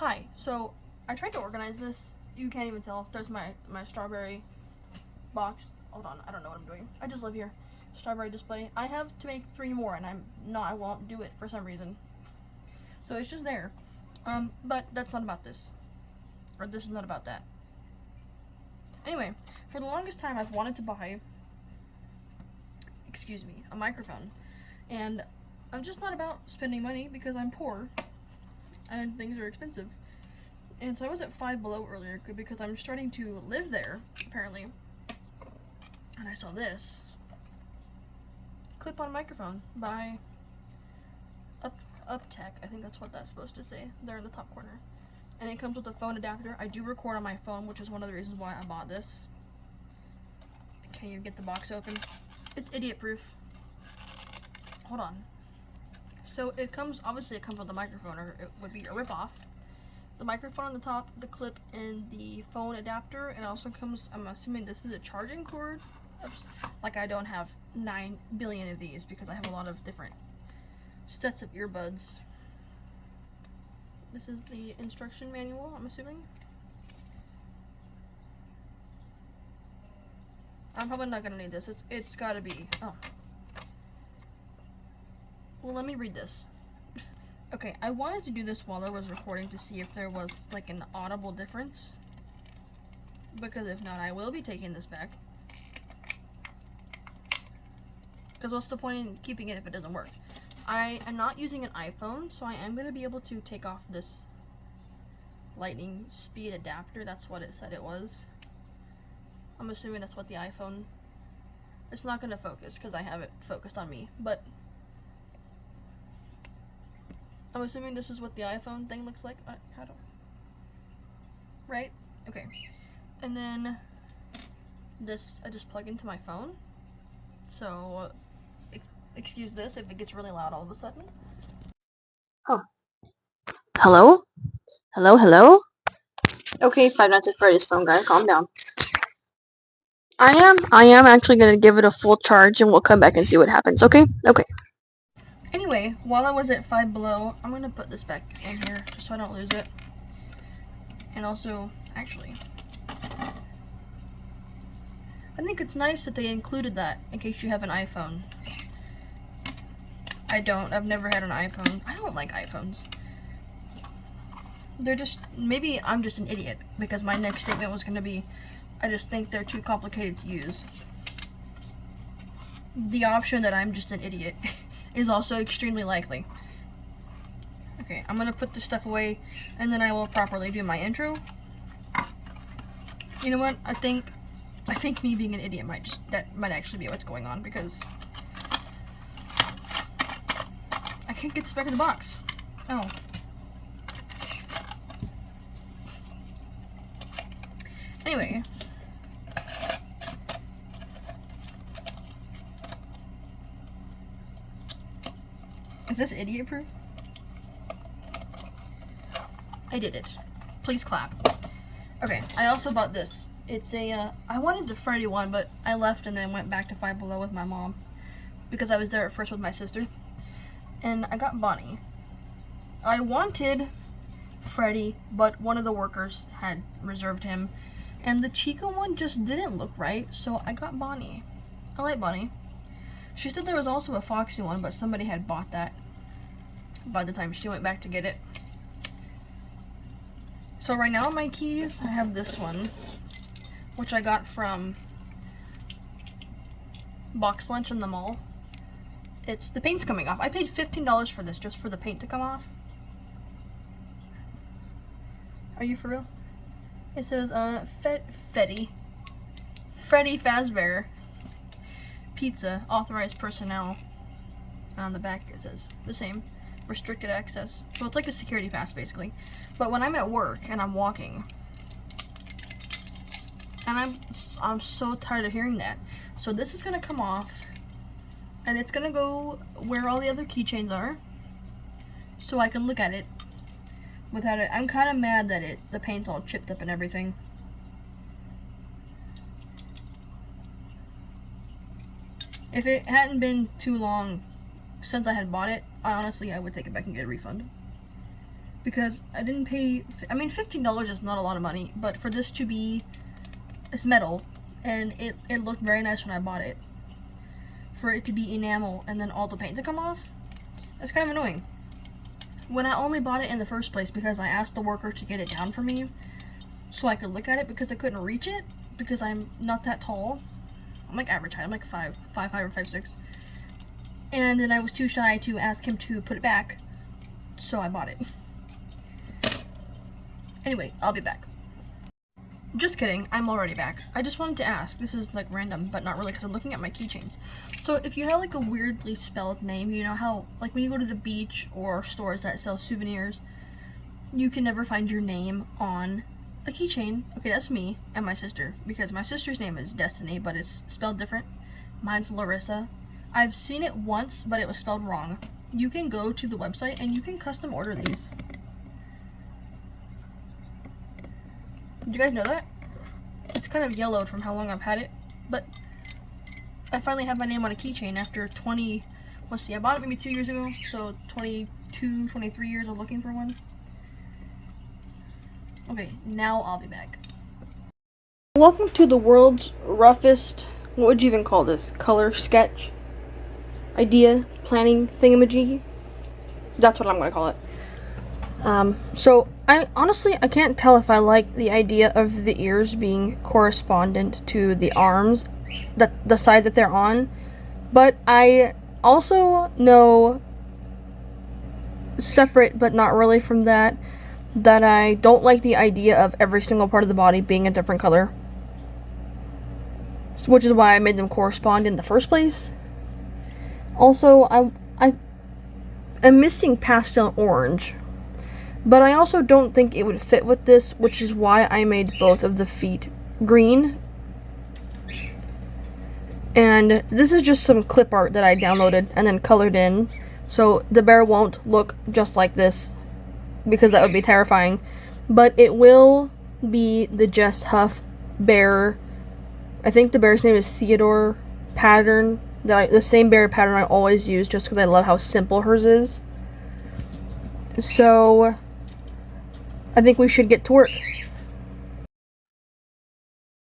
Hi, so I tried to organize this. You can't even tell. There's my strawberry box. Hold on, I don't know what I'm doing. I just live here. Strawberry display. I have to make 3 more, and I won't do it for some reason. So it's just there. But that's not about this. Or this is not about that. Anyway, for the longest time I've wanted to buy, a microphone. And I'm just not about spending money because I'm poor and things are expensive. And so I was at Five Below earlier because I'm starting to live there, apparently. And I saw this clip-on microphone by Uptech. I think that's what that's supposed to say. There in the top corner. And it comes with a phone adapter. I do record on my phone, which is one of the reasons why I bought this. Can't even get the box open. It's idiot proof. Hold on. So it comes with a microphone, or it would be a ripoff. The microphone on the top, the clip, and the phone adapter. And it also comes, I'm assuming this is a charging cord. Like, I don't have 9 billion of these because I have a lot of different sets of earbuds. This is the instruction manual, I'm assuming. I'm probably not gonna need this. It's gotta be, oh. Well, let me read this. Okay, I wanted to do this while I was recording to see if there was like an audible difference. Because if not, I will be taking this back. Because what's the point in keeping it if it doesn't work? I am not using an iPhone, so I am going to be able to take off this lightning speed adapter. That's what it said it was. I'm assuming that's what the iPhone... It's not going to focus because I have it focused on me, but... I'm assuming this is what the iPhone thing looks like. How do... Right? Okay. And then this I just plug into my phone. So, excuse this if it gets really loud all of a sudden. Oh. Hello? Hello, hello? Okay, Five Nights at Freddy's phone guy, calm down. I am actually gonna give it a full charge and we'll come back and see what happens, okay? Okay. Anyway, while I was at Five Below, I'm gonna put this back in here just so I don't lose it. And also, actually, I think it's nice that they included that in case you have an iPhone. I've never had an iPhone. I don't like iPhones. They're just, maybe I'm just an idiot because my next statement was gonna be, I just think they're too complicated to use. The option that I'm just an idiot is also extremely likely. Okay, I'm gonna put this stuff away and then I will properly do my intro. You know what? I think me being an idiot might actually be what's going on because I can't get this back in the box. Oh. Anyway. Is this idiot proof? I did it. Please clap. Okay, I also bought this. It's a, I wanted the Freddy one, but I left and then went back to Five Below with my mom because I was there at first with my sister. And I got Bonnie. I wanted Freddy, but one of the workers had reserved him. And the Chica one just didn't look right, so I got Bonnie. I like Bonnie. She said there was also a Foxy one, but somebody had bought that by the time she went back to get it. So right now my keys, I have this one, which I got from Box Lunch in the mall. The paint's coming off. I paid $15 for this, just for the paint to come off. Are you for real? It says, Freddy Fazbear Pizza, authorized personnel. And on the back it says the same, restricted access. So it's like a security pass, basically. But when I'm at work and I'm walking, and I'm so tired of hearing that. So this is gonna come off, and it's gonna go where all the other keychains are, so I can look at it without it. I'm kind of mad that the paint's all chipped up and everything. If it hadn't been too long since I had bought it, I would take it back and get a refund. because I didn't pay, I mean, $15 is not a lot of money, but for this to be, it's metal, and it looked very nice when I bought it. For it to be enamel and then all the paint to come off, it's kind of annoying. When I only bought it in the first place because I asked the worker to get it down for me so I could look at it because I couldn't reach it because I'm not that tall. I'm like average height, I'm like 5'5" or 5'6". And then I was too shy to ask him to put it back, so I bought it. Anyway, I'll be back. Just kidding, I'm already back. I just wanted to ask, this is like random, but not really because I'm looking at my keychains. So if you have like a weirdly spelled name, you know how like when you go to the beach or stores that sell souvenirs, you can never find your name on a keychain. Okay, that's me and my sister, because my sister's name is Destiny, but it's spelled different. Mine's Larissa. I've seen it once, but it was spelled wrong. You can go to the website and you can custom order these. Did you guys know that? It's kind of yellowed from how long I've had it, but I finally have my name on a keychain after 20, let's see, I bought it maybe 2 years ago, so 22, 23 years of looking for one. Okay, now I'll be back. Welcome to the world's roughest, what would you even call this, color sketch? Idea, planning, thingamajiggy? That's what I'm gonna call it. So I honestly can't tell if I like the idea of the ears being correspondent to the arms, the side that they're on, but I also know, separate but not really from that I don't like the idea of every single part of the body being a different color, which is why I made them correspond in the first place. Also, I am missing pastel orange, but I also don't think it would fit with this, which is why I made both of the feet green. And this is just some clip art that I downloaded and then colored in, so the bear won't look just like this, because that would be terrifying. But it will be the Jess Huff bear. I think the bear's name is Theodore pattern. The same bear pattern I always use, just because I love how simple hers is. So I think we should get to work.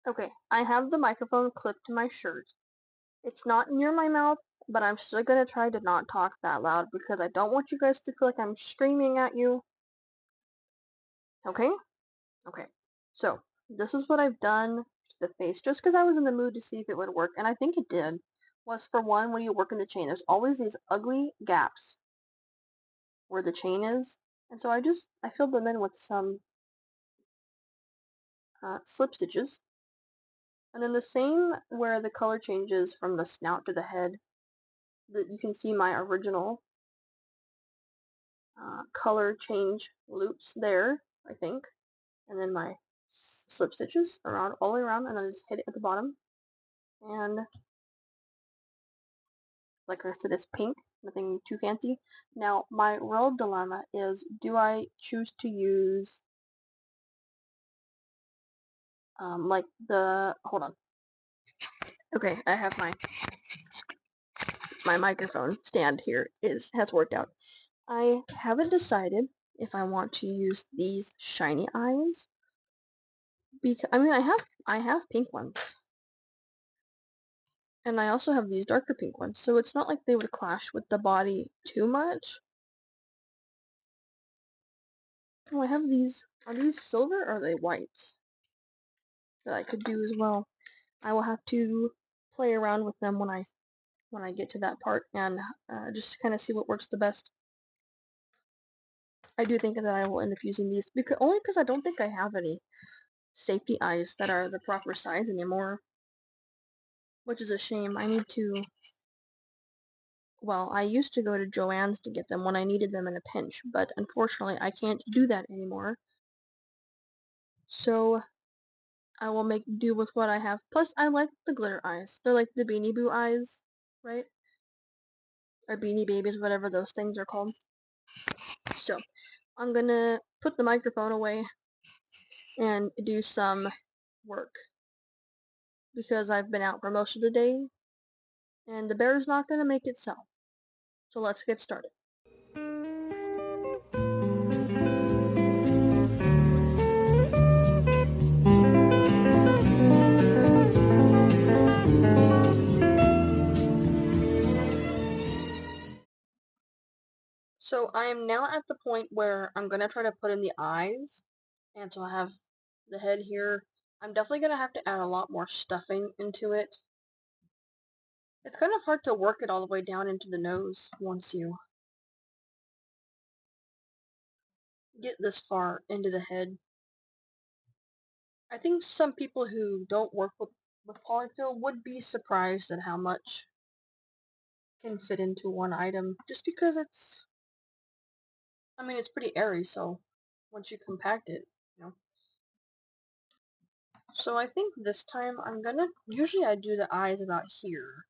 Okay, I have the microphone clipped to my shirt. It's not near my mouth, but I'm still gonna try to not talk that loud because I don't want you guys to feel like I'm screaming at you. Okay? Okay. So, this is what I've done to the face, just because I was in the mood to see if it would work, and I think it did. Was, for one, when you work in the chain, there's always these ugly gaps where the chain is, and so I filled them in with some slip stitches. And then the same where the color changes from the snout to the head, that you can see my original color change loops there, I think. And then my slip stitches around all the way around, and then I just hit it at the bottom. And like I said, it's pink, nothing too fancy. Now, my real dilemma is, do I choose to use like hold on. Okay, I have my microphone stand here has worked out. I haven't decided if I want to use these shiny eyes, because I mean I have pink ones, and I also have these darker pink ones, so it's not like they would clash with the body too much. Oh, I have these. Are these silver or are they white? That I could do as well. I will have to play around with them when I get to that part, and just kind of see what works the best. I do think that I will end up using these only because I don't think I have any safety eyes that are the proper size anymore, which is a shame. I need to. Well, I used to go to Joann's to get them when I needed them in a pinch, but unfortunately I can't do that anymore. So I will make do with what I have. Plus, I like the glitter eyes. They're like the Beanie Boo eyes, right? Or Beanie Babies, whatever those things are called. So, I'm gonna put the microphone away and do some work, because I've been out for most of the day, and the bear's not gonna make itself. So let's get started. So I am now at the point where I'm gonna try to put in the eyes, and so I have the head here. I'm definitely gonna have to add a lot more stuffing into it. It's kind of hard to work it all the way down into the nose once you get this far into the head. I think some people who don't work with polyfill would be surprised at how much can fit into one item, just because I mean, it's pretty airy, so once you compact it, you know. So I think this time usually I do the eyes about here,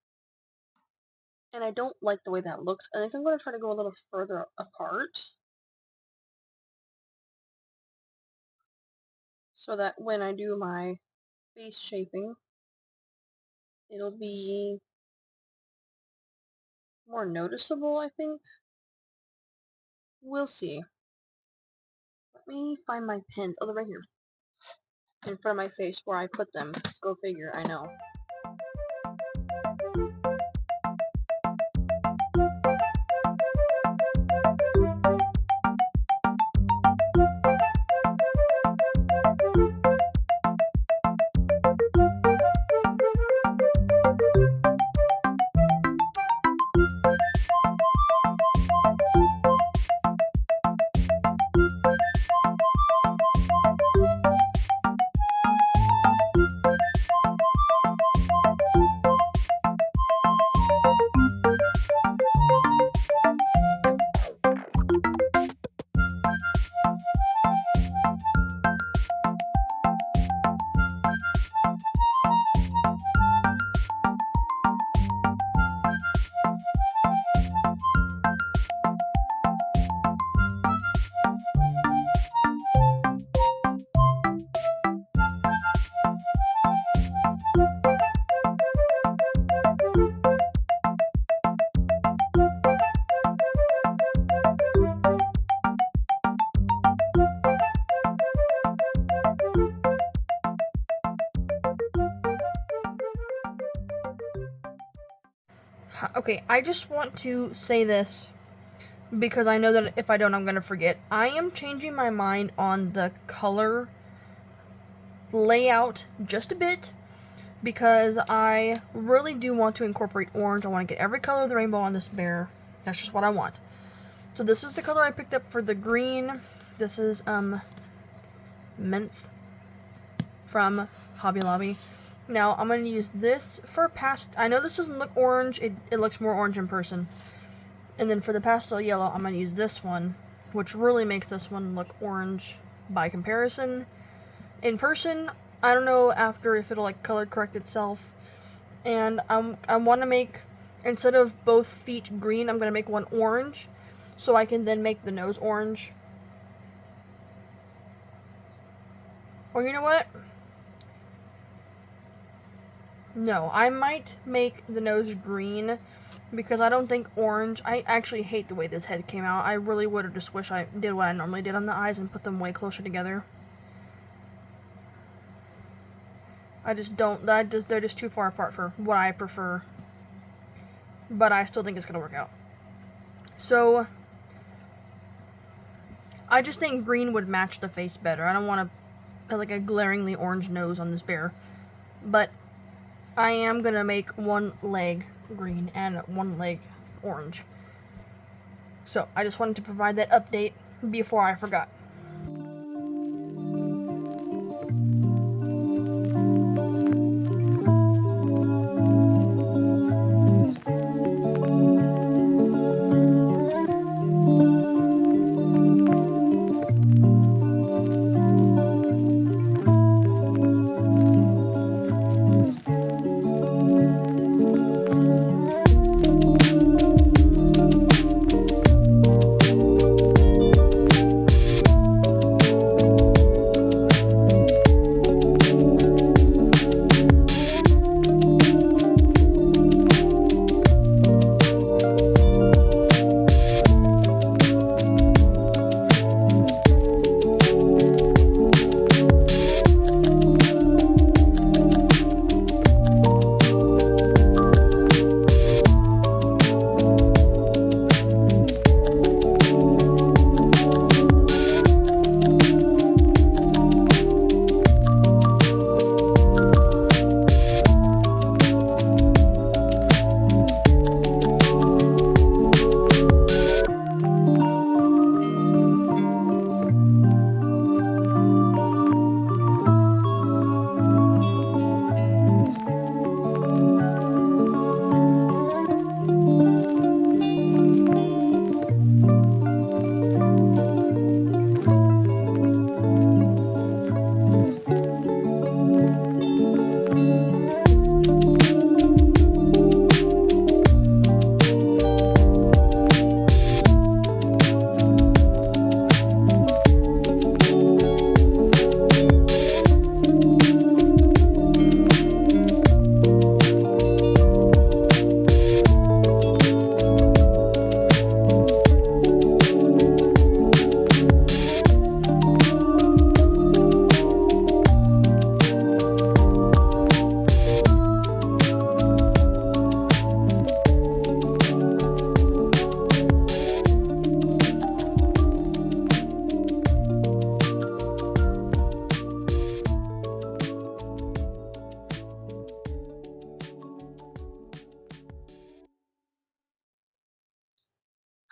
and I don't like the way that looks. I think I'm gonna try to go a little further apart, so that when I do my face shaping, it'll be more noticeable, I think. We'll see. Let me find my pins. Oh, they're right here. In front of my face where I put them. Go figure, I know. Okay, I just want to say this because I know that if I don't, I'm going to forget. I am changing my mind on the color layout just a bit because I really do want to incorporate orange. I want to get every color of the rainbow on this bear. That's just what I want. So this is the color I picked up for the green. This is Mint from Hobby Lobby. Now I'm going to use this for I know this doesn't look orange. It looks more orange in person. And then for the pastel yellow, I'm going to use this one, which really makes this one look orange by comparison. In person, I don't know after if it'll like color correct itself. And I want to make, instead of both feet green, I'm going to make one orange, so I can then make the nose orange. Or you know what? No, I might make the nose green, because I don't think orange, I actually hate the way this head came out. I really would have just wished I did what I normally did on the eyes and put them way closer together. They're just too far apart for what I prefer. But I still think it's going to work out. So, I just think green would match the face better. I don't want to like a glaringly orange nose on this bear. But I am going to make one leg green and one leg orange. So, I just wanted to provide that update before I forgot.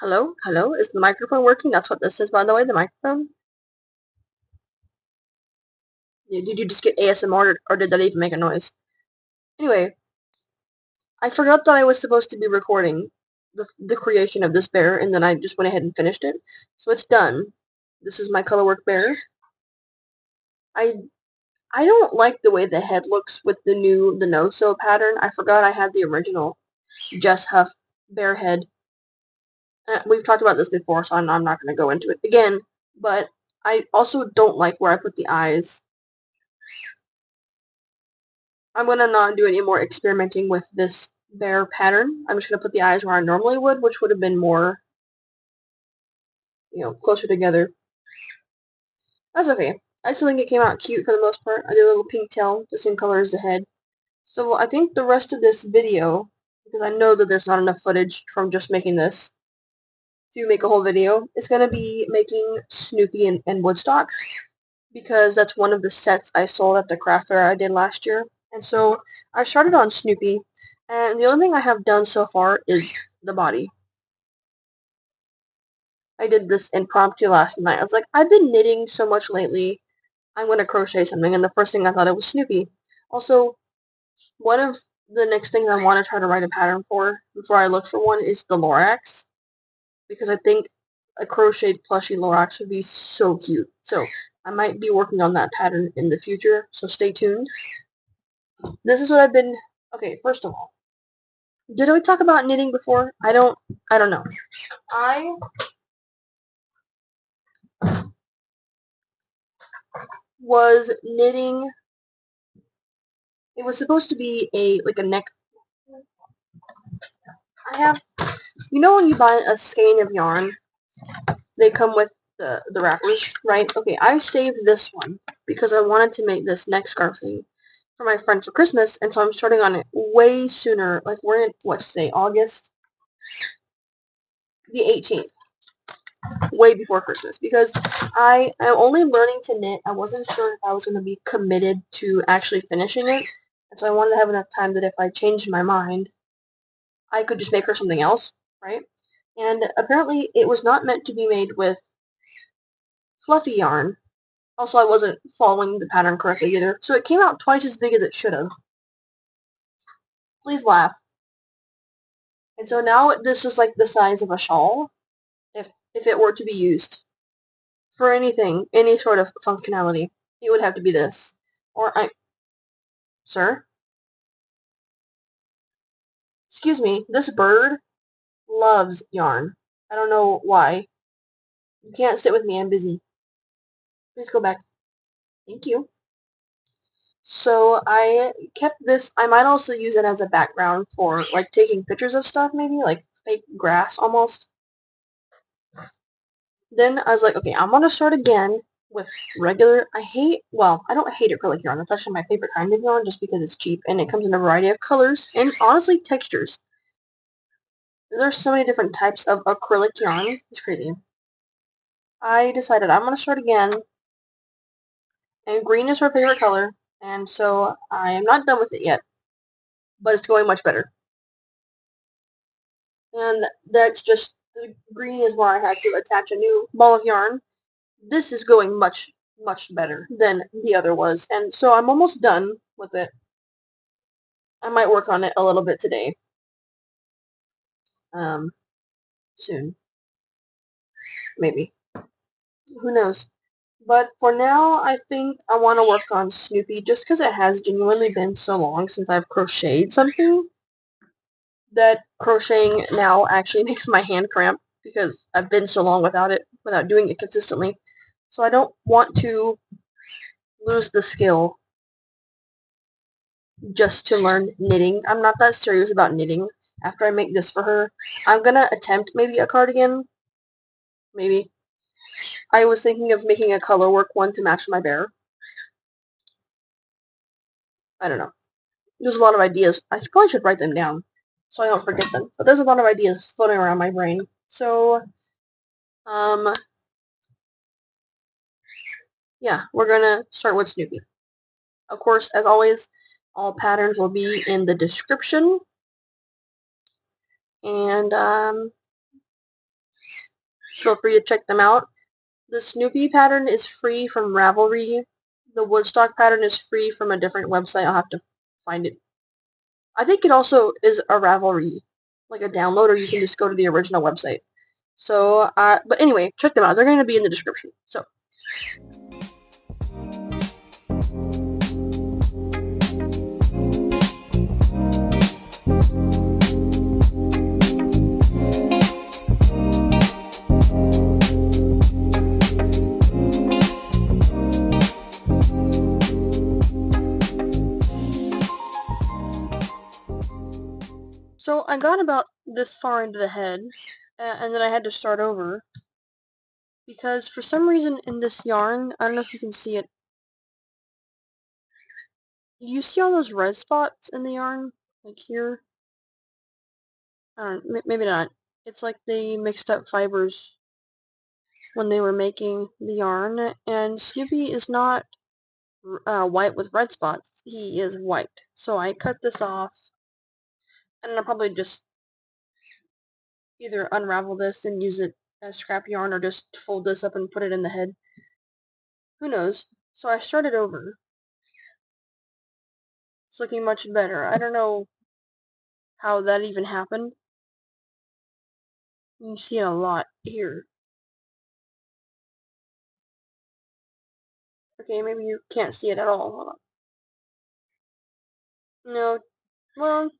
Hello? Hello? Is the microphone working? That's what this is, by the way, the microphone. Did you just get ASMR, or did that even make a noise? Anyway, I forgot that I was supposed to be recording the creation of this bear, and then I just went ahead and finished it. So it's done. This is my colorwork bear. I don't like the way the head looks with the no-sew pattern. I forgot I had the original Jess Huff bear head. We've talked about this before, so I'm not going to go into it again. But I also don't like where I put the eyes. I'm going to not do any more experimenting with this bear pattern. I'm just going to put the eyes where I normally would, which would have been more, closer together. That's okay. I still think it came out cute for the most part. I did a little pink tail, the same color as the head. So I think the rest of this video, because I know that there's not enough footage from just making this to make a whole video, is going to be making Snoopy and Woodstock, because that's one of the sets I sold at the craft fair I did last year. And so I started on Snoopy, and the only thing I have done so far is the body. I did this impromptu last night. I was like, I've been knitting so much lately, I'm going to crochet something, and the first thing I thought of was Snoopy. Also, one of the next things I want to try to write a pattern for, before I look for one, is the Lorax, because I think a crocheted plushie Lorax would be so cute. So I might be working on that pattern in the future, so stay tuned. This is what I've been... Okay, first of all, did we talk about knitting before? I don't know. I was knitting... It was supposed to be a neck... I have... You know when you buy a skein of yarn, they come with the wrappers, right? Okay, I saved this one because I wanted to make this neck scarf thing for my friend for Christmas, and so I'm starting on it way sooner. Like, we're in, what's today, August? The 18th. Way before Christmas, because I am only learning to knit. I wasn't sure if I was going to be committed to actually finishing it, and so I wanted to have enough time that if I changed my mind, I could just make her something else, right? And apparently it was not meant to be made with fluffy yarn. Also, I wasn't following the pattern correctly either, so it came out twice as big as it should have. Please laugh. And so now this is like the size of a shawl, if it were to be used for anything, any sort of functionality. It would have to be this. Or Sir? Excuse me, this bird loves yarn. I don't know why. You can't sit with me, I'm busy. Please go back. Thank you. So I kept this. I might also use it as a background for, like, taking pictures of stuff, maybe, like fake grass almost. Then I was like, okay, I'm gonna start again with regular... I don't hate acrylic yarn. It's actually my favorite kind of yarn just because it's cheap and it comes in a variety of colors and, honestly, textures. There's so many different types of acrylic yarn. It's crazy. I decided I'm gonna start again, and green is her favorite color, and so I am not done with it yet, but it's going much better. And that's just... the green is where I had to attach a new ball of yarn. This is going much, much better than the other was, and so I'm almost done with it. I might work on it a little bit today. Soon. Maybe. Who knows? But for now, I think I want to work on Snoopy just because it has genuinely been so long since I've crocheted something that crocheting now actually makes my hand cramp because I've been so long without doing it consistently. So I don't want to lose the skill just to learn knitting. I'm not that serious about knitting. After I make this for her, I'm gonna attempt maybe a cardigan. Maybe. I was thinking of making a colorwork one to match my bear. I don't know. There's a lot of ideas. I probably should write them down so I don't forget them. But there's a lot of ideas floating around my brain. So, yeah, we're gonna start with Snoopy. Of course, as always, all patterns will be in the description. And, feel free to check them out. The Snoopy pattern is free from Ravelry. The Woodstock pattern is free from a different website. I'll have to find it. I think it also is a Ravelry, like a download, or you can just go to the original website. So, but anyway, check them out. They're going to be in the description. So. So I got about this far into the head, and then I had to start over, because for some reason in this yarn, I don't know if you can see it, you see all those red spots in the yarn, like here? I don't know, maybe not. It's like they mixed up fibers when they were making the yarn, and Snoopy is not white with red spots, he is white. So I cut this off, and I'll probably just either unravel this and use it as scrap yarn, or just fold this up and put it in the head. Who knows? So I started over. It's looking much better. I don't know how that even happened. You can see it a lot here. Okay, maybe you can't see it at all. Hold on. No, well,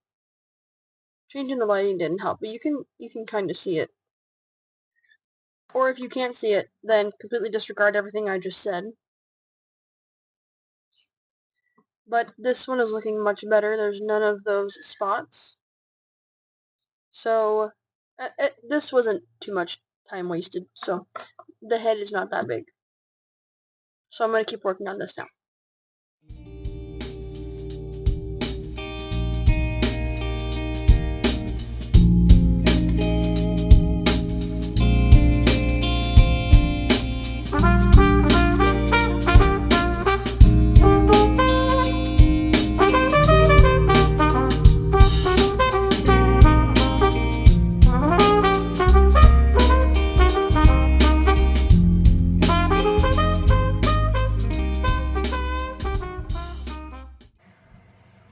changing the lighting didn't help, but you can kind of see it. Or if you can't see it, then completely disregard everything I just said. But this one is looking much better. There's none of those spots. So, this wasn't too much time wasted. So, the head is not that big. So I'm going to keep working on this now.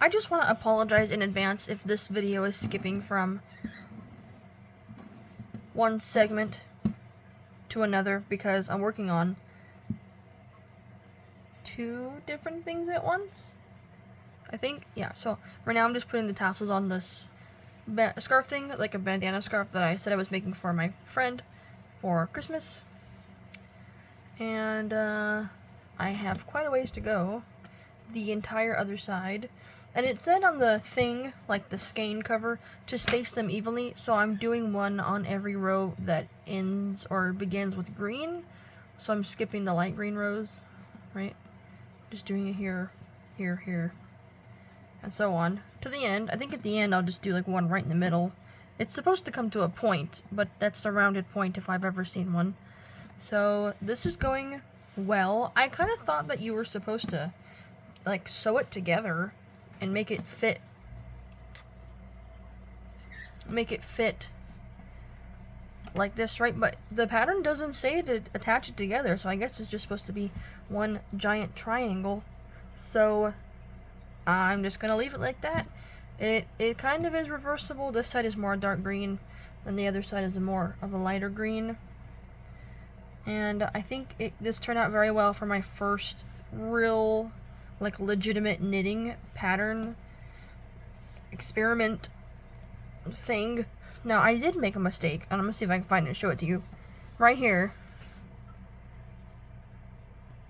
I just want to apologize in advance if this video is skipping from one segment to another, because I'm working on 2 different things at once, I think. Yeah, so right now I'm just putting the tassels on this scarf thing, like a bandana scarf that I said I was making for my friend for Christmas. And I have quite a ways to go. The entire other side. And it said on the thing, like the skein cover, to space them evenly, so I'm doing one on every row that ends or begins with green. So I'm skipping the light green rows, right? Just doing it here, here, here, and so on to the end. I think at the end I'll just do like one right in the middle. It's supposed to come to a point, but that's a rounded point if I've ever seen one. So this is going well. I kind of thought that you were supposed to like sew it together and make it fit like this, right? But the pattern doesn't say to attach it together, so I guess it's just supposed to be one giant triangle. So I'm just gonna leave it like that. It kind of is reversible. This side is more dark green and the other side is more of a lighter green, and I think this turned out very well for my first real, like, legitimate knitting pattern experiment thing. Now, I did make a mistake, and I'm gonna see if I can find it and show it to you. Right here.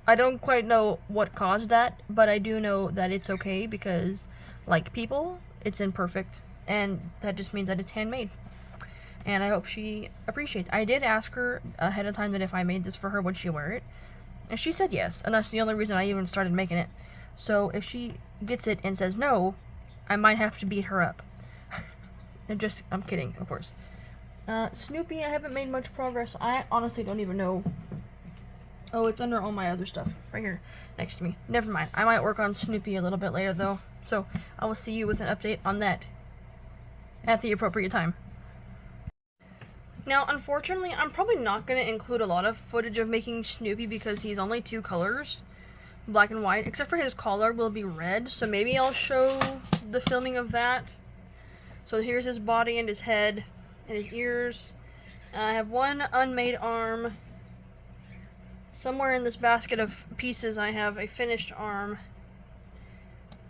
I don't quite know what caused that, but I do know that it's okay because, like people, it's imperfect, and that just means that it's handmade. And I hope she appreciates. I did ask her ahead of time that if I made this for her, would she wear it? And she said yes, and that's the only reason I even started making it. So if she gets it and says no, I might have to beat her up. I'm kidding, of course. Snoopy, I haven't made much progress. I honestly don't even know. Oh, it's under all my other stuff, right here, next to me. Never mind, I might work on Snoopy a little bit later, though. So, I will see you with an update on that at the appropriate time. Now, unfortunately, I'm probably not going to include a lot of footage of making Snoopy because he's only 2 colors, black and white, except for his collar will be red, so maybe I'll show the filming of that. So here's his body and his head and his ears. I have one unmade arm. Somewhere in this basket of pieces I have a finished arm.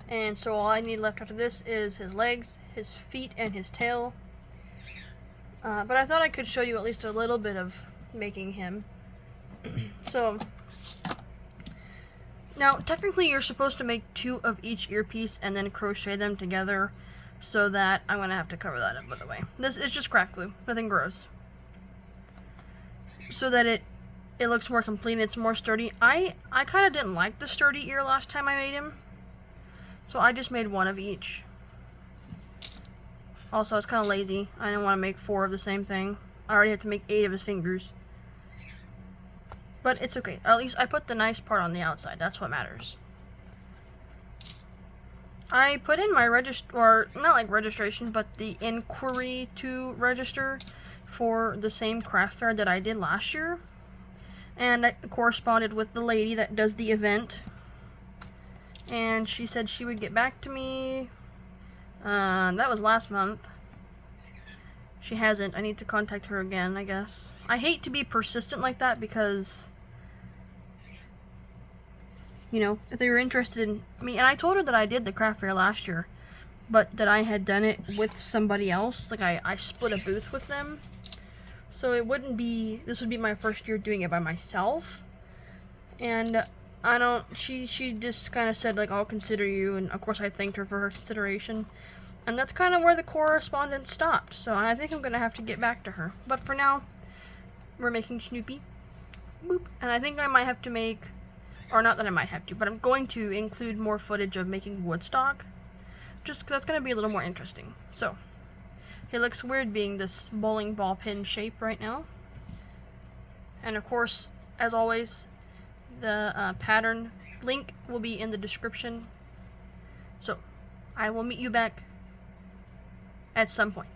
And so all I need left after this is his legs, his feet, and his tail. But I thought I could show you at least a little bit of making him. So, now technically you're supposed to make 2 of each earpiece and then crochet them together, so that, I'm going to have to cover that up by the way. This is just craft glue, nothing gross. So that it looks more complete and it's more sturdy. I kind of didn't like the sturdy ear last time I made him, so I just made 1 of each. Also, I was kind of lazy. I didn't want to make 4 of the same thing. I already have to make 8 of his fingers. But it's okay. At least I put the nice part on the outside. That's what matters. I put in my or not like registration, but the inquiry to register for the same craft fair that I did last year. And I corresponded with the lady that does the event. And she said she would get back to me. That was last month. She hasn't. I need to contact her again, I guess. I hate to be persistent like that because, you know, if they were interested in me, and I told her that I did the craft fair last year, but that I had done it with somebody else. Like, I split a booth with them. So it wouldn't be, this would be my first year doing it by myself. And she just kind of said, like, I'll consider you, and of course I thanked her for her consideration. And that's kind of where the correspondence stopped, so I think I'm going to have to get back to her. But for now, we're making Snoopy. Boop. And I think I might have to make, or not that I might have to, but I'm going to include more footage of making Woodstock, just because that's going to be a little more interesting. So, it looks weird being this bowling ball pin shape right now. And of course, as always, the pattern link will be in the description. So, I will meet you back at some point.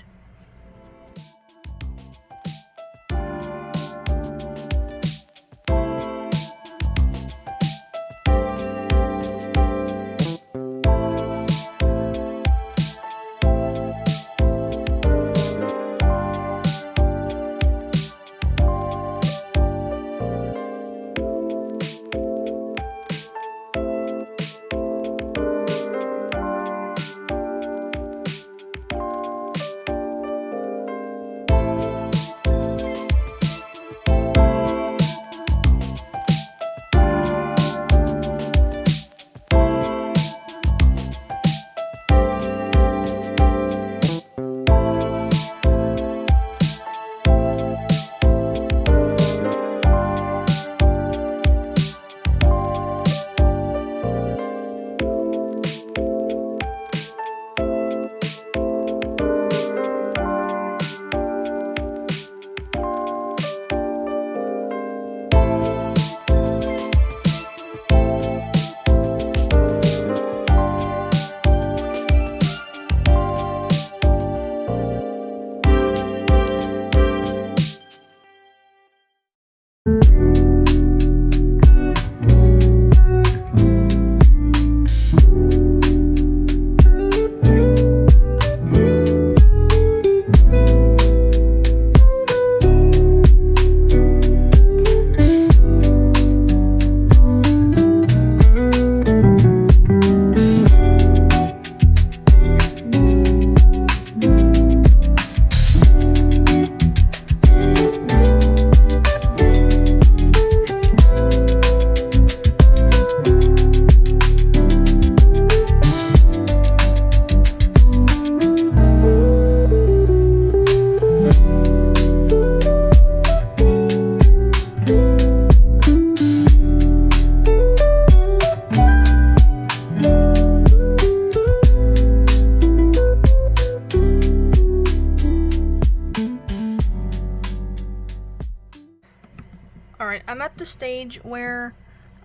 Alright, I'm at the stage where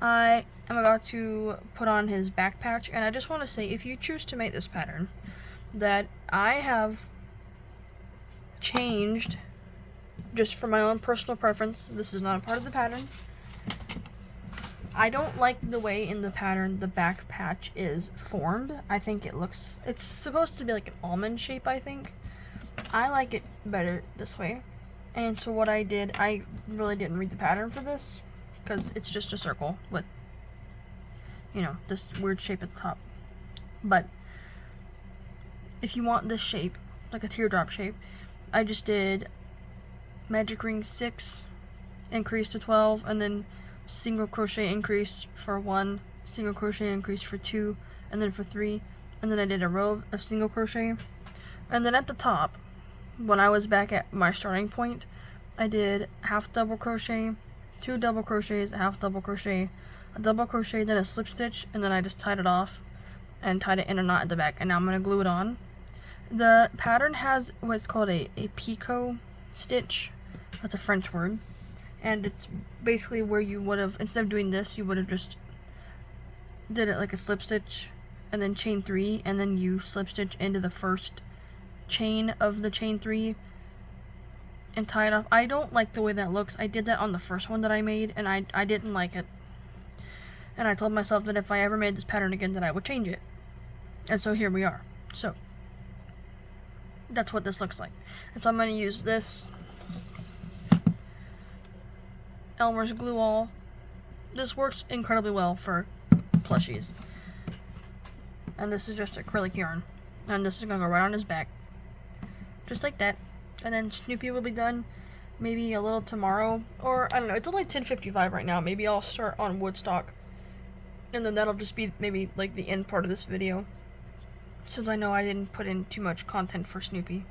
I am about to put on his back patch, and I just want to say, if you choose to make this pattern, that I have changed just for my own personal preference. This is not a part of the pattern. I don't like the way in the pattern the back patch is formed. I think it's supposed to be like an almond shape, I think. I like it better this way. And so what I did, I really didn't read the pattern for this, because it's just a circle with, you know, this weird shape at the top. But if you want this shape, like a teardrop shape, I just did magic ring 6, increase to 12, and then single crochet increase for 1, single crochet increase for 2, and then for 3, and then I did a row of single crochet. And then at the top, when I was back at my starting point, I did half double crochet, 2 double crochets, a half double crochet, a double crochet, then a slip stitch, and then I just tied it off and tied it in a knot at the back, and now I'm going to glue it on. The pattern has what's called a picot stitch. That's a French word. And it's basically where you would have, instead of doing this, you would have just did it like a slip stitch and then chain 3, and then you slip stitch into the first chain of the chain 3 and tie it off. I don't like the way that looks. I did that on the first one that I made, and I didn't like it. And I told myself that if I ever made this pattern again, that I would change it. And so here we are. So that's what this looks like. And so I'm going to use this Elmer's glue all. This works incredibly well for plushies. And this is just acrylic yarn. And this is going to go right on his back. Just like that. And then Snoopy will be done maybe a little tomorrow. Or, I don't know, it's only 10:55 right now. Maybe I'll start on Woodstock. And then that'll just be maybe like the end part of this video, since I know I didn't put in too much content for Snoopy.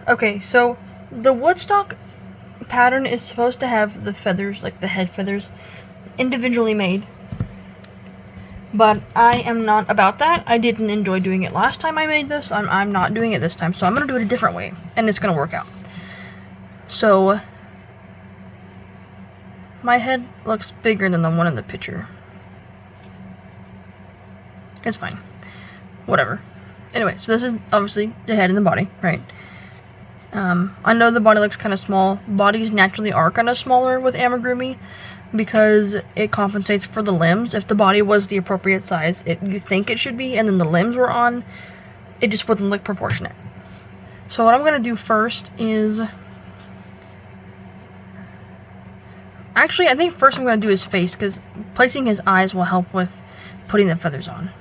Okay, so the Woodstock pattern is supposed to have the feathers, like the head feathers, individually made. But I am not about that. I didn't enjoy doing it last time I made this. I'm not doing it this time, so I'm going to do it a different way, and it's going to work out. So, my head looks bigger than the one in the picture. It's fine. Whatever. Anyway, so this is obviously the head and the body, right? I know the body looks kind of small. Bodies naturally are kind of smaller with amigurumi because it compensates for the limbs. If the body was the appropriate size you think it should be, and then the limbs were on, it just wouldn't look proportionate. So what I'm going to do first is... Actually, I think first I'm going to do his face, because placing his eyes will help with putting the feathers on.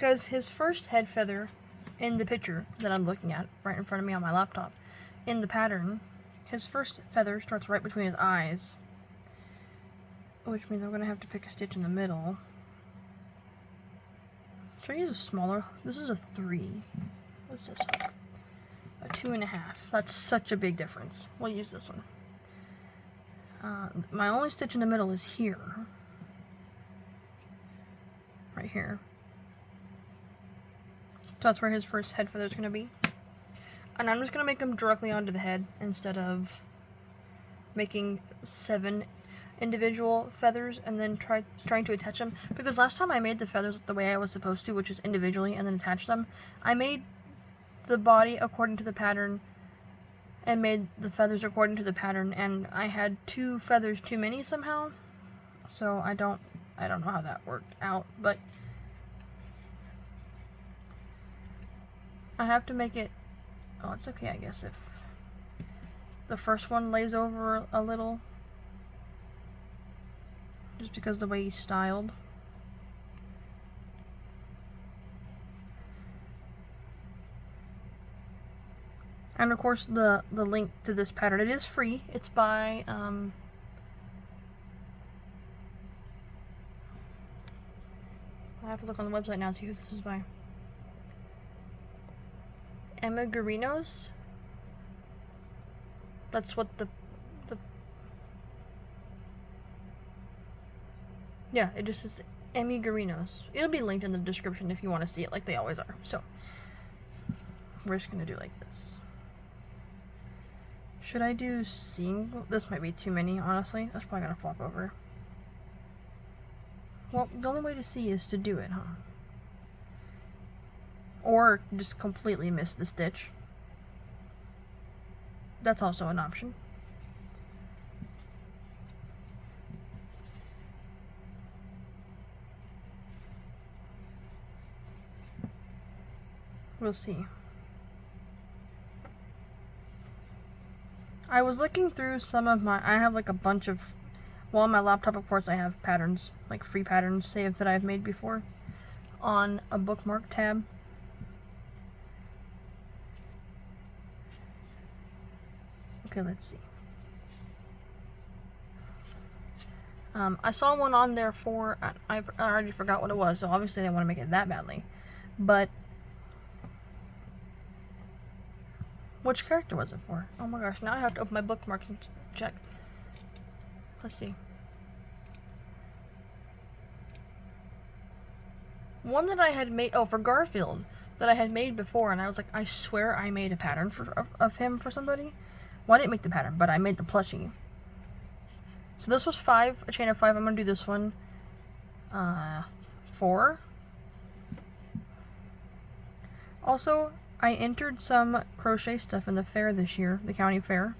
because his first head feather in the picture that I'm looking at right in front of me on my laptop, in the pattern, his first feather starts right between his eyes, which means I'm going to have to pick a stitch in the middle. Should I use a smaller? This is a 3. What's this hook? A 2.5. That's such a big difference. We'll use this one. My only stitch in the middle is here. Right here. So that's where his first head feather is going to be. And I'm just going to make them directly onto the head instead of making 7 individual feathers and then trying to attach them. Because last time I made the feathers the way I was supposed to, which is individually and then attach them, I made the body according to the pattern and made the feathers according to the pattern, and I had 2 feathers too many somehow. So I don't know how that worked out, but I have to make it. Oh, it's okay, I guess, if the first one lays over a little, just because the way he's styled. And of course, the link to this pattern, it is free. It's by I have to look on the website now to see who this is by. Emma Garinos. That's what the yeah, it just says Emmy Garinos. It'll be linked in the description if you want to see it, like they always are. So we're just gonna do like this. Should I do single? This might be too many, honestly. That's probably gonna flop over. Well, the only way to see is to do it, huh? Or just completely miss the stitch. That's also an option. We'll see. I was looking through some of my, I have like a bunch of, well, on my laptop, of course, I have patterns, like free patterns saved that I've made before on a bookmark tab. Okay, let's see. I saw one on there for, I already forgot what it was, so obviously I didn't want to make it that badly. But which character was it for? Oh my gosh, now I have to open my bookmarks and check. Let's see. One that I had made, oh, for Garfield, that I had made before, and I was like, I swear I made a pattern of him for somebody. Well, I didn't make the pattern, but I made the plushie. So this was 5, a chain of 5. I'm gonna do this one. 4. Also, I entered some crochet stuff in the fair this year, the county fair,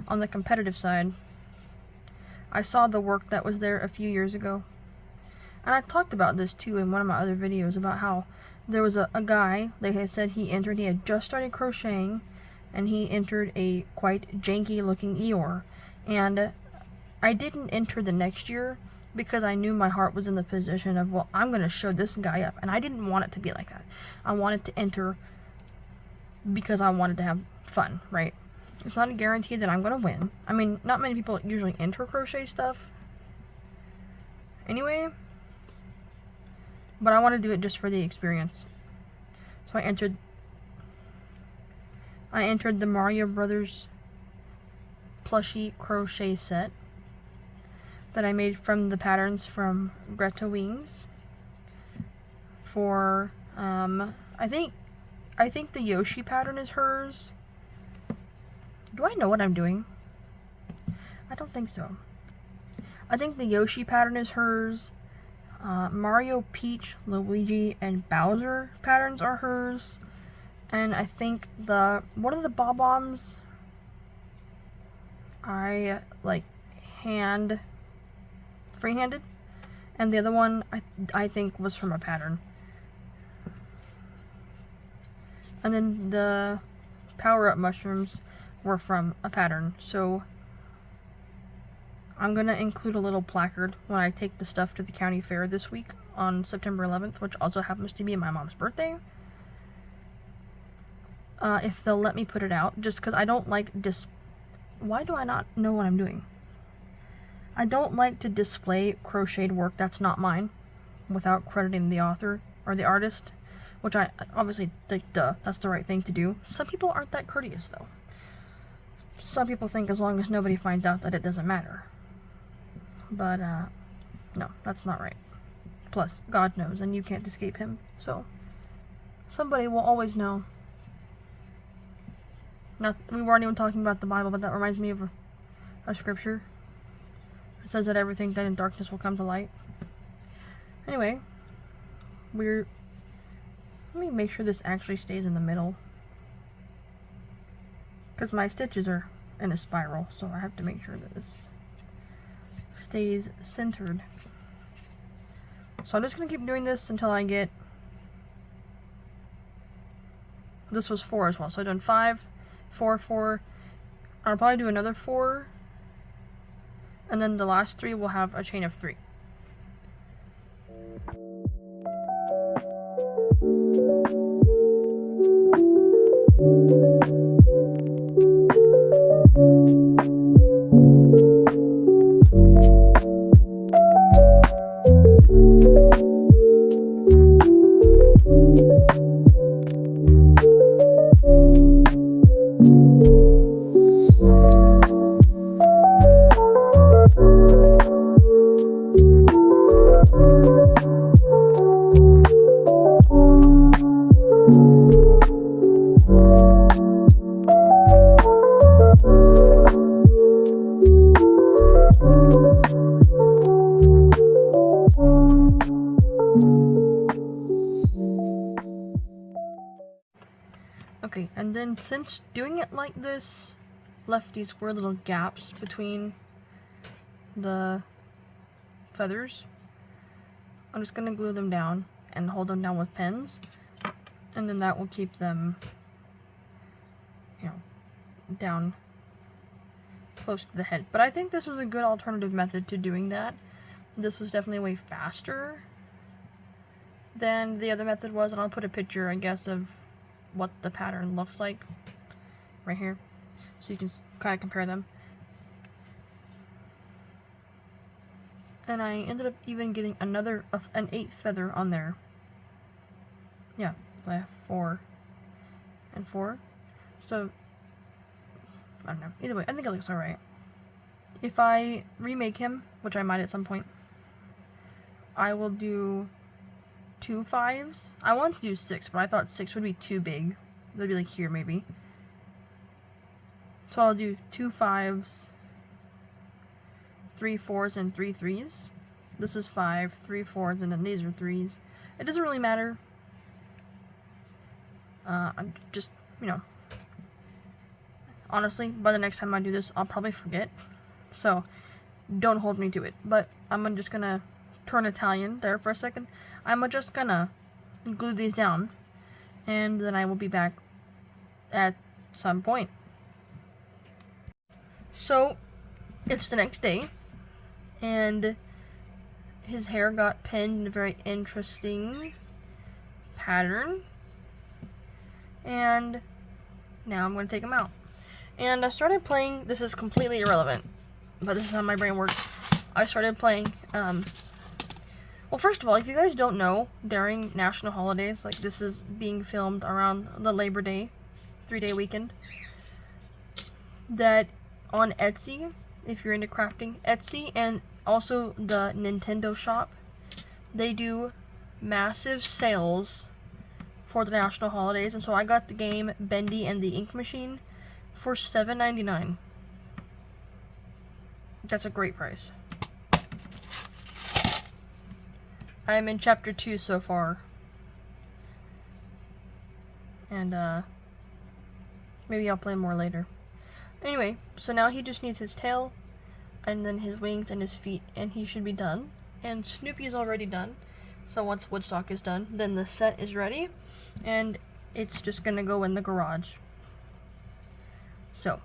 on the competitive side. I saw the work that was there a few years ago. And I talked about this too in one of my other videos about how there was a guy, they had said he had just started crocheting, and he entered a quite janky looking Eeyore. And I didn't enter the next year because I knew my heart was in the position of, well, I'm going to show this guy up. And I didn't want it to be like that. I wanted to enter because I wanted to have fun, right? It's not a guarantee that I'm going to win. I mean, not many people usually enter crochet stuff anyway, but I want to do it just for the experience. So I entered the Mario Brothers plushie crochet set that I made from the patterns from Greta Wings for, I think the Yoshi pattern is hers. Do I know what I'm doing? I don't think so. I think the Yoshi pattern is hers. Mario, Peach, Luigi, and Bowser patterns are hers. And I think one of the Bob-ombs I like freehanded, and the other one I think was from a pattern. And then the power-up mushrooms were from a pattern. So I'm gonna include a little placard when I take the stuff to the county fair this week on September 11th, which also happens to be my mom's birthday. If they'll let me put it out, just because I don't like why do I not know what I'm doing? I don't like to display crocheted work that's not mine without crediting the author or the artist, which I obviously think, that's the right thing to do. Some people aren't that courteous, though. Some people think as long as nobody finds out that it doesn't matter. But, no, that's not right. Plus, God knows, and you can't escape him, so somebody will always know. We weren't even talking about the Bible, but that reminds me of a scripture. It says that everything done in darkness will come to light. Anyway, let me make sure this actually stays in the middle, because my stitches are in a spiral, so I have to make sure that this stays centered. So I'm just going to keep doing this until I get... This was 4 as well, so I've done 5, 4, 4. I'll probably do another 4, and then the last 3 will have a chain of 3. Okay, and then since doing it like this left these weird little gaps between the feathers, I'm just going to glue them down and hold them down with pins, and then that will keep them, you know, down close to the head. But I think this was a good alternative method to doing that. This was definitely way faster than the other method was, and I'll put a picture, I guess, of what the pattern looks like right here, so you can kind of compare them. And I ended up even getting an 8th feather on there. Yeah, I have 4 and 4. So I don't know. Either way, I think it looks alright. If I remake him, which I might at some point, I will do 2 5s. I wanted to do 6, but I thought 6 would be too big. That'd be like here, maybe. So I'll do 2 5s, 3 4s, and 3 3s. This is 5, 3 4s, and then these are 3s. It doesn't really matter. I'm just, you know, honestly, by the next time I do this, I'll probably forget. So don't hold me to it. But I'm just gonna turn Italian there for a second. I'm just gonna glue these down, and then I will be back at some point. So it's the next day, and his hair got pinned in a very interesting pattern, and now I'm going to take him out. And I started playing, this is completely irrelevant, but this is how my brain works. I started playing, well, first of all, if you guys don't know, during national holidays, like this is being filmed around the Labor Day, 3-day weekend, that on Etsy, if you're into crafting, Etsy and also the Nintendo shop, they do massive sales for the national holidays, and so I got the game Bendy and the Ink Machine for $7.99. That's a great price. I'm in chapter 2 so far, and maybe I'll play more later. Anyway, so now he just needs his tail, and then his wings and his feet, and he should be done. And Snoopy is already done, so once Woodstock is done, then the set is ready, and it's just gonna go in the garage. So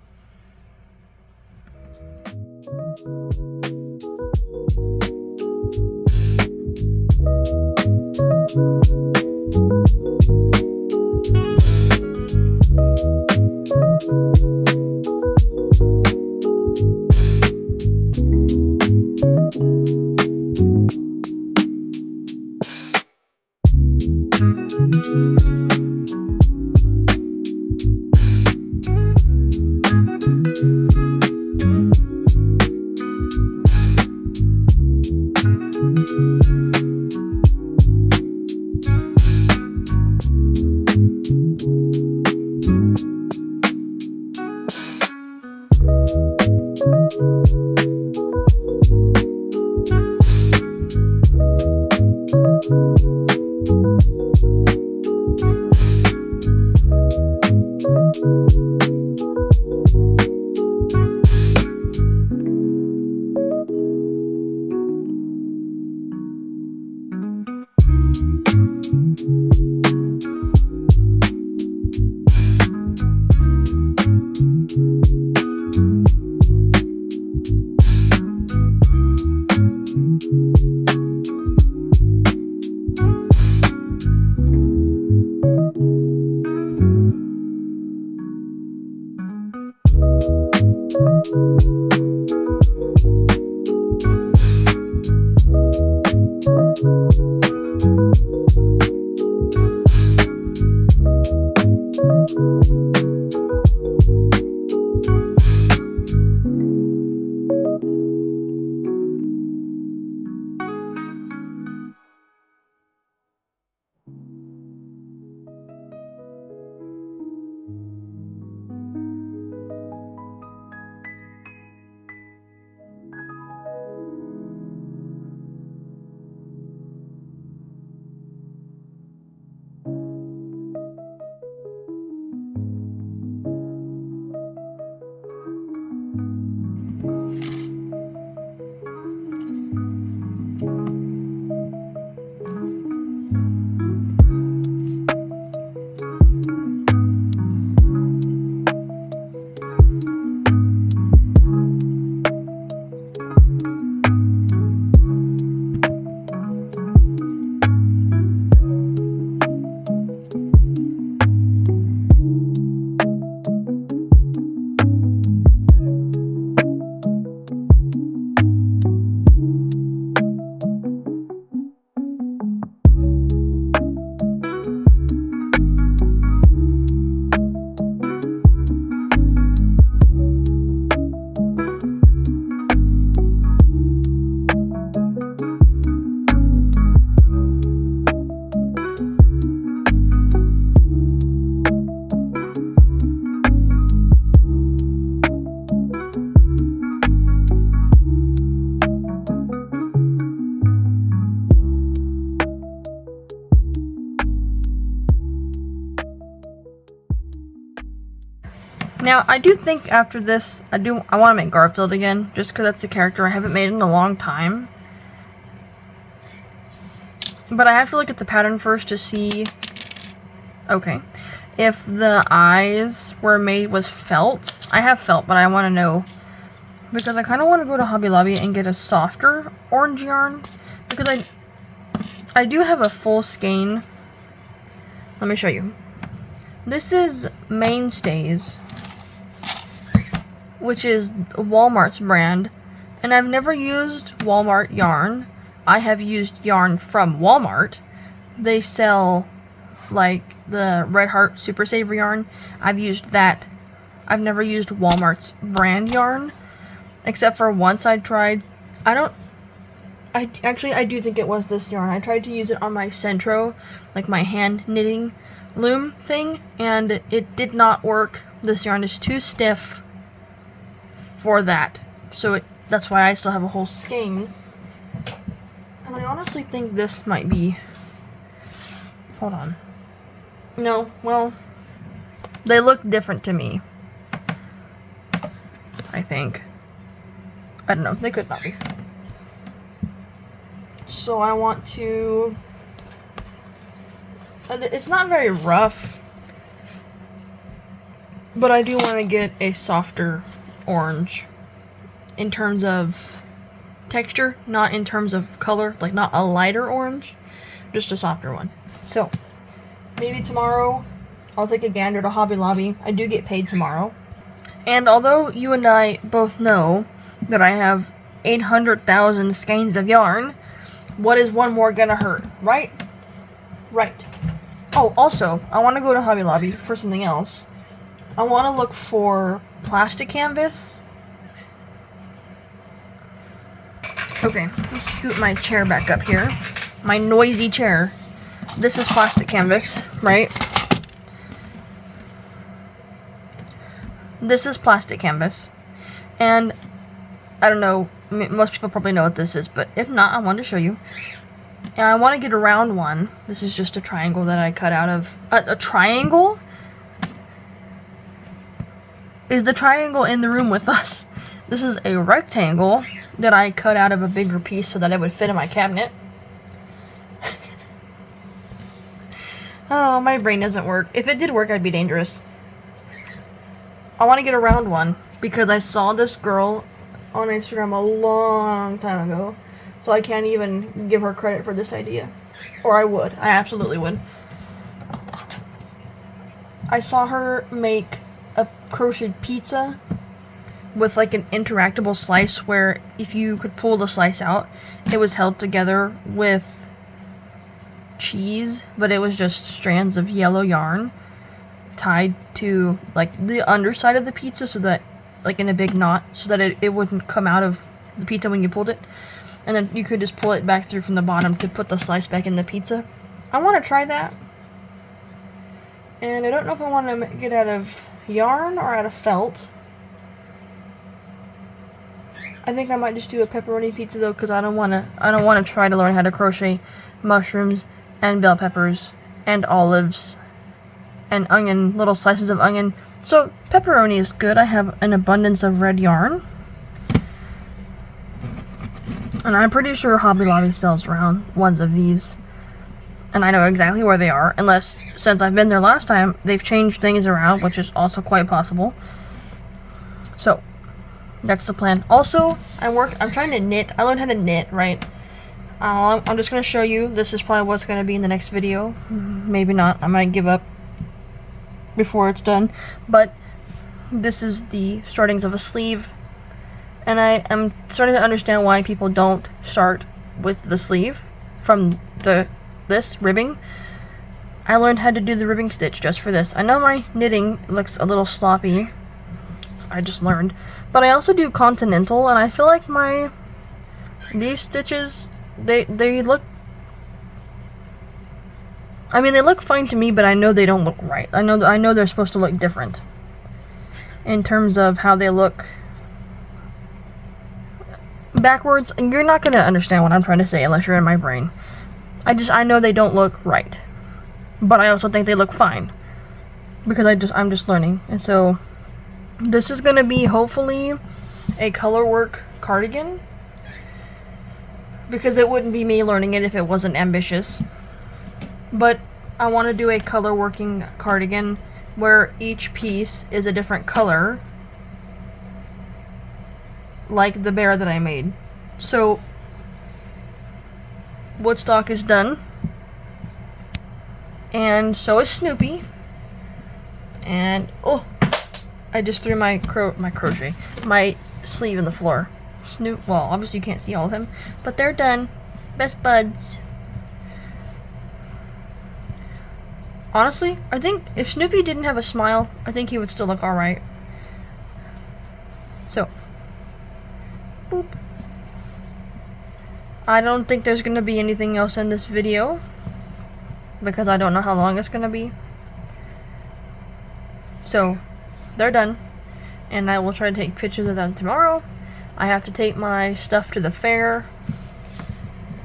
Now, I do think after this, I want to make Garfield again, just because that's a character I haven't made in a long time. But I have to look at the pattern first to see, okay, if the eyes were made with felt. I have felt, but I want to know, because I kind of want to go to Hobby Lobby and get a softer orange yarn, because I do have a full skein. Let me show you. This is Mainstays, which is Walmart's brand, and I've never used Walmart yarn. I have used yarn from Walmart. They sell like the Red Heart Super Saver yarn. I've used that. I've never used Walmart's brand yarn, except for once I tried. I do think it was this yarn. I tried to use it on my Centro, like my hand knitting loom thing, and it did not work. This yarn is too stiff for that, so that's why I still have a whole skein. And I honestly think this might be, hold on, no, well, they look different to me, I think. I don't know, they could not be. So I want to, it's not very rough, but I do want to get a softer orange in terms of texture, not in terms of color, like not a lighter orange, just a softer one. So maybe tomorrow I'll take a gander to Hobby Lobby. I do get paid tomorrow. And although you and I both know that I have 800,000 skeins of yarn, what is one more gonna hurt, right? Right. Oh, also, I want to go to Hobby Lobby for something else. I want to look for plastic canvas. Okay, let's scoot my chair back up here. My noisy chair. This is plastic canvas, right? This is plastic canvas. And I don't know, most people probably know what this is, but if not, I want to show you. And I want to get a round one. This is just a triangle that I cut out of... a triangle? Is the triangle in the room with us? This is a rectangle that I cut out of a bigger piece so that it would fit in my cabinet. Oh, my brain doesn't work. If it did work, I'd be dangerous. I want to get a round one because I saw this girl on Instagram a long time ago. So I can't even give her credit for this idea. Or I would. I absolutely would. I saw her make a crocheted pizza with like an interactable slice where if you could pull the slice out, it was held together with cheese, but it was just strands of yellow yarn tied to like the underside of the pizza so that, like in a big knot, so that it wouldn't come out of the pizza when you pulled it. And then you could just pull it back through from the bottom to put the slice back in the pizza. I want to try that. And I don't know if I want to get out of yarn or out of felt. I think I might just do a pepperoni pizza though, because I don't want to try to learn how to crochet mushrooms and bell peppers and olives and onion, little slices of onion. So pepperoni is good. I have an abundance of red yarn. And I'm pretty sure Hobby Lobby sells round ones of these. And I know exactly where they are. Unless, since I've been there last time, they've changed things around, which is also quite possible. So, that's the plan. Also, I'm trying to knit. I learned how to knit, right? I'm just going to show you. This is probably what's going to be in the next video. Maybe not. I might give up before it's done. But, this is the startings of a sleeve. And I am starting to understand why people don't start with the sleeve from this ribbing. I learned how to do the ribbing stitch just for this. I know my knitting looks a little sloppy. I just learned. But I also do continental, and I feel like these stitches, they look... I mean, they look fine to me, but I know they don't look right. I know they're supposed to look different in terms of how they look backwards. And you're not going to understand what I'm trying to say unless you're in my brain. I know they don't look right, but I also think they look fine because I'm just learning. And so this is going to be hopefully a color work cardigan, because it wouldn't be me learning it if it wasn't ambitious. But I want to do a color working cardigan where each piece is a different color, like the bear that I made. So Woodstock is done, and so is Snoopy. And oh, I just threw my sleeve in the floor. Well, obviously you can't see all of him, but they're done. Best buds. Honestly, I think if Snoopy didn't have a smile, I think he would still look alright. So, boop. I don't think there's going to be anything else in this video, because I don't know how long it's going to be. So, they're done, and I will try to take pictures of them tomorrow. I have to take my stuff to the fair.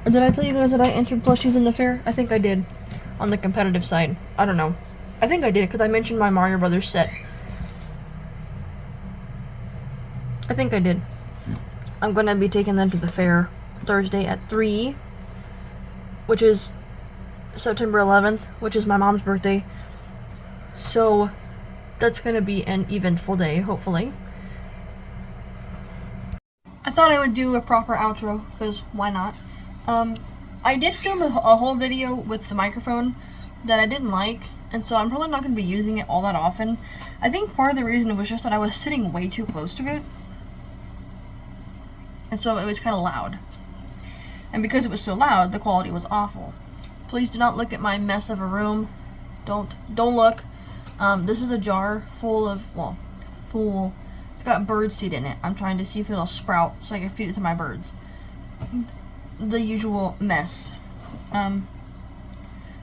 Did I tell you guys that I entered plushies in the fair? I think I did. On the competitive side. I don't know. I think I did, because I mentioned my Mario Brothers set. I think I did. I'm going to be taking them to the fair Thursday at 3, which is September 11th, which is my mom's birthday. So that's going to be an eventful day, hopefully. thought I would do a proper outro, because why not? I did film a whole video with the microphone that I didn't like, and so I'm probably not going to be using it all that often. I think part of the reason was just that I was sitting way too close to it, and so it was kind of loud. And because it was so loud, the quality was awful. Please do not look at my mess of a room. Don't look. This is a jar full of, it's got bird seed in it. I'm trying to see if it'll sprout so I can feed it to my birds. The usual mess.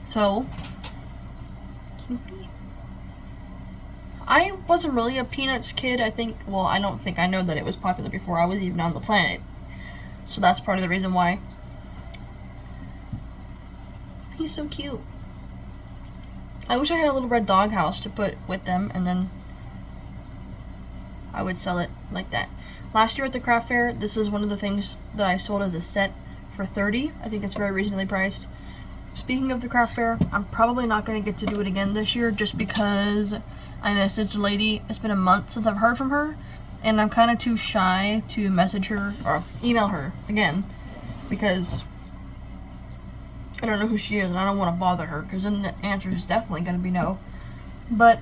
So, I wasn't really a Peanuts kid. I know that it was popular before I was even on the planet. So that's part of the reason why. He's so cute. I wish I had a little red doghouse to put with them, and then I would sell it like that. Last year at the craft fair, this is one of the things that I sold as a set for $30. I think it's very reasonably priced. Speaking of the craft fair, I'm probably not going to get to do it again this year just because I messaged a lady. It's been a month since I've heard from her, and I'm kind of too shy to message her or email her again because I don't know who she is and I don't want to bother her, because then the answer is definitely going to be no. But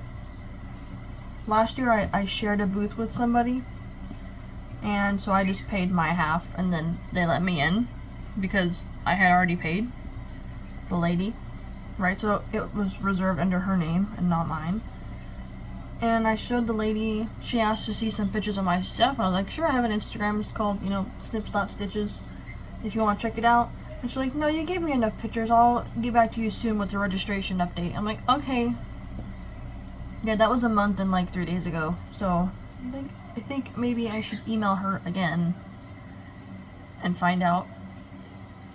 last year I shared a booth with somebody, and so I just paid my half and then they let me in because I had already paid the lady, right? So it was reserved under her name and not mine. And I showed the lady, she asked to see some pictures of my stuff, and I was like, sure, I have an Instagram, it's called, Snips.Stitches, if you want to check it out. And she's like, no, you gave me enough pictures, I'll get back to you soon with the registration update. I'm like, okay. Yeah, that was a month and like 3 days ago, so I think maybe I should email her again and find out.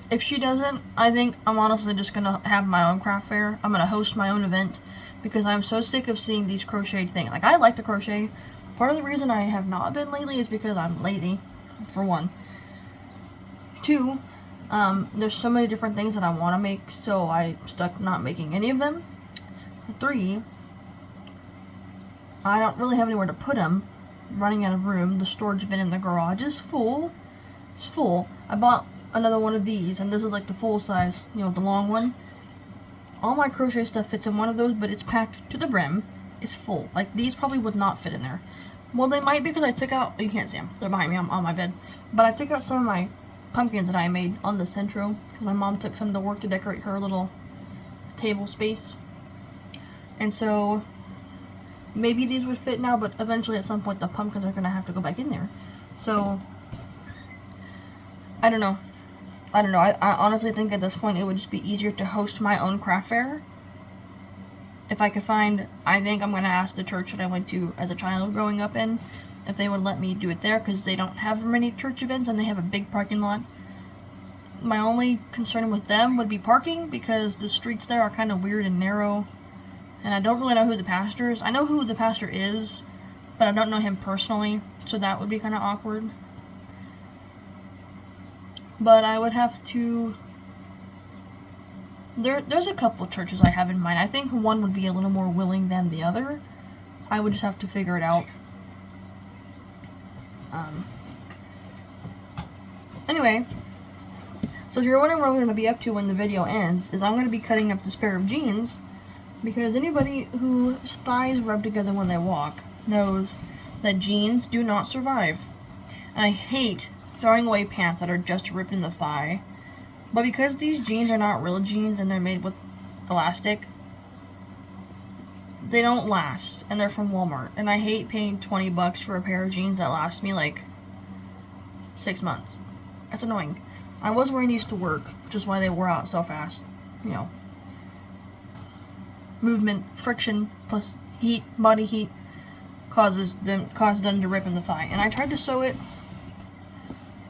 If she doesn't, I think I'm honestly just gonna have my own craft fair. I'm gonna host my own event because I'm so sick of seeing these crocheted things. Like, I like to crochet. Part of the reason I have not been lately is because I'm lazy, for one. Two, there's so many different things that I want to make, so I stuck not making any of them. Three, I don't really have anywhere to put them. Running out of room. The storage bin in the garage is full. It's full. I bought another one of these, and this is like the full size, the long one. All my crochet stuff fits in one of those, but it's packed to the brim. It's full. Like, these probably would not fit in there. Well, they might, because I took out, you can't see them, they're behind me, I'm on my bed, but I took out some of my pumpkins that I made on the Centro, because my mom took some to work to decorate her little table space. And so maybe these would fit now, but eventually at some point the pumpkins are going to have to go back in there. So I don't know. I honestly think at this point it would just be easier to host my own craft fair. If I could find, I think I'm going to ask the church that I went to as a child growing up in if they would let me do it there, because they don't have many church events and they have a big parking lot. My only concern with them would be parking, because the streets there are kind of weird and narrow, and I don't really know who the pastor is. I know who the pastor is, but I don't know him personally, so that would be kind of awkward. But I would have to... There's a couple churches I have in mind. I think one would be a little more willing than the other. I would just have to figure it out. Anyway, so if you're wondering what I'm going to be up to when the video ends, is I'm going to be cutting up this pair of jeans, because anybody whose thighs rub together when they walk knows that jeans do not survive. And I hate throwing away pants that are just ripped in the thigh. But because these jeans are not real jeans and they're made with elastic, they don't last, and they're from Walmart. And I hate paying $20 for a pair of jeans that last me like 6 months. That's annoying. I was wearing these to work, which is why they wore out so fast. Movement, friction, plus heat, body heat, caused them to rip in the thigh. And I tried to sew it,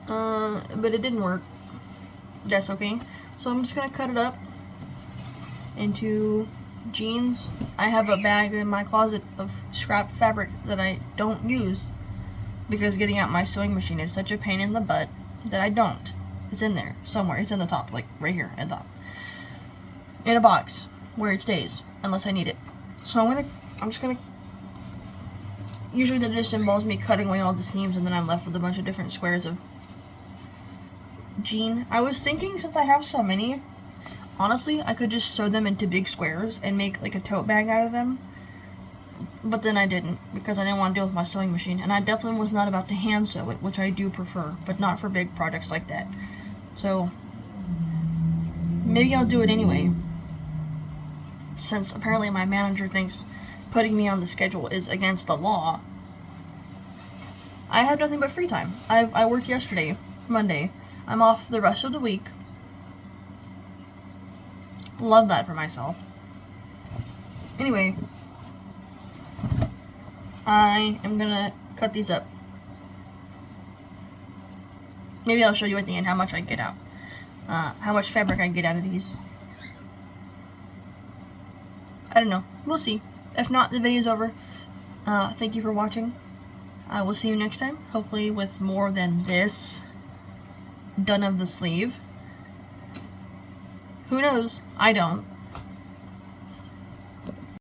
but it didn't work. That's okay. So I'm just gonna cut it up into jeans. I have a bag in my closet of scrap fabric that I don't use because getting out my sewing machine is such a pain in the butt that I don't. It's in there somewhere. It's in the top, like right here at the top, in a box where it stays unless I need it. So I'm just gonna. Usually that just involves me cutting away all the seams, and then I'm left with a bunch of different squares of jean. I was thinking, since I have so many, honestly, I could just sew them into big squares and make like a tote bag out of them. But then I didn't, because I didn't want to deal with my sewing machine. And I definitely was not about to hand sew it, which I do prefer, but not for big projects like that. So, maybe I'll do it anyway, since apparently my manager thinks putting me on the schedule is against the law. I have nothing but free time. I worked yesterday, Monday. I'm off the rest of the week. Love that for myself. Anyway, I am gonna cut these up. Maybe I'll show you at the end how much I get out. How much fabric I get out of these. I don't know. We'll see. If not, the video's over. Thank you for watching. I will see you next time, hopefully with more than this done of the sleeve. Who knows? I don't.